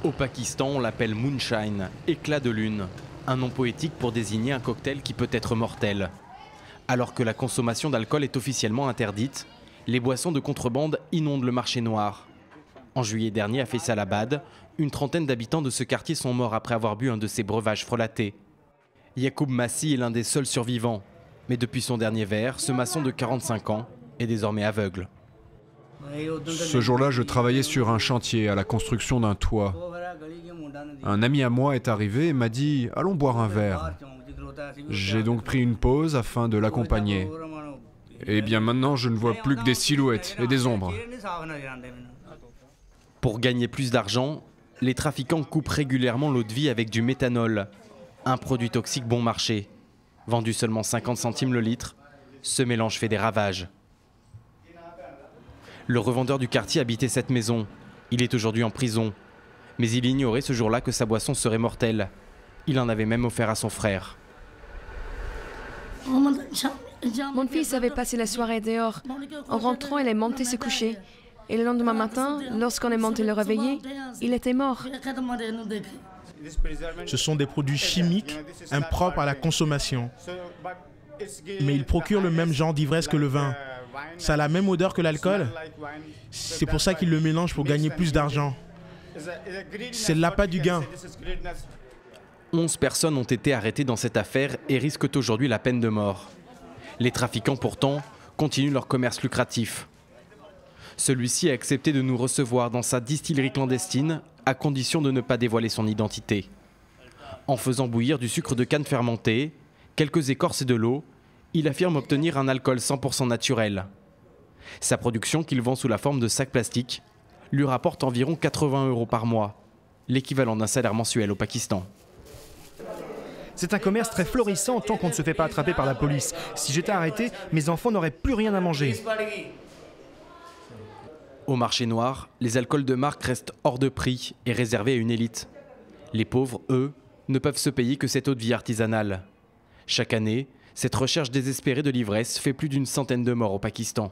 Au Pakistan, on l'appelle moonshine, éclat de lune, un nom poétique pour désigner un cocktail qui peut être mortel. Alors que la consommation d'alcool est officiellement interdite, les boissons de contrebande inondent le marché noir. En juillet dernier, à Faisalabad, une trentaine d'habitants de ce quartier sont morts après avoir bu un de ces breuvages frelatés. Yacoub Massi est l'un des seuls survivants, mais depuis son dernier verre, ce maçon de 45 ans est désormais aveugle. Ce jour-là, je travaillais sur un chantier à la construction d'un toit. Un ami à moi est arrivé et m'a dit « Allons boire un verre ». J'ai donc pris une pause afin de l'accompagner. Et bien maintenant, je ne vois plus que des silhouettes et des ombres. Pour gagner plus d'argent, les trafiquants coupent régulièrement l'eau de vie avec du méthanol, un produit toxique bon marché. Vendu seulement 50 centimes le litre, ce mélange fait des ravages. Le revendeur du quartier habitait cette maison. Il est aujourd'hui en prison. Mais il ignorait ce jour-là que sa boisson serait mortelle. Il en avait même offert à son frère. Mon fils avait passé la soirée dehors. En rentrant, il est monté se coucher. Et le lendemain matin, lorsqu'on est monté le réveiller, il était mort. Ce sont des produits chimiques impropres à la consommation. Mais ils procurent le même genre d'ivresse que le vin. Ça a la même odeur que l'alcool. C'est pour ça qu'ils le mélangent pour gagner plus d'argent. C'est l'appât du gain. 11 personnes ont été arrêtées dans cette affaire et risquent aujourd'hui la peine de mort. Les trafiquants, pourtant, continuent leur commerce lucratif. Celui-ci a accepté de nous recevoir dans sa distillerie clandestine, à condition de ne pas dévoiler son identité. En faisant bouillir du sucre de canne fermenté, quelques écorces et de l'eau, il affirme obtenir un alcool 100% naturel. Sa production, qu'il vend sous la forme de sacs plastiques, lui rapporte environ 80 € par mois, l'équivalent d'un salaire mensuel au Pakistan. C'est un commerce très florissant tant qu'on ne se fait pas attraper par la police. Si j'étais arrêté, mes enfants n'auraient plus rien à manger. Au marché noir, les alcools de marque restent hors de prix et réservés à une élite. Les pauvres, eux, ne peuvent se payer que cette eau de vie artisanale. Chaque année, cette recherche désespérée de l'ivresse fait plus d'100 de morts au Pakistan.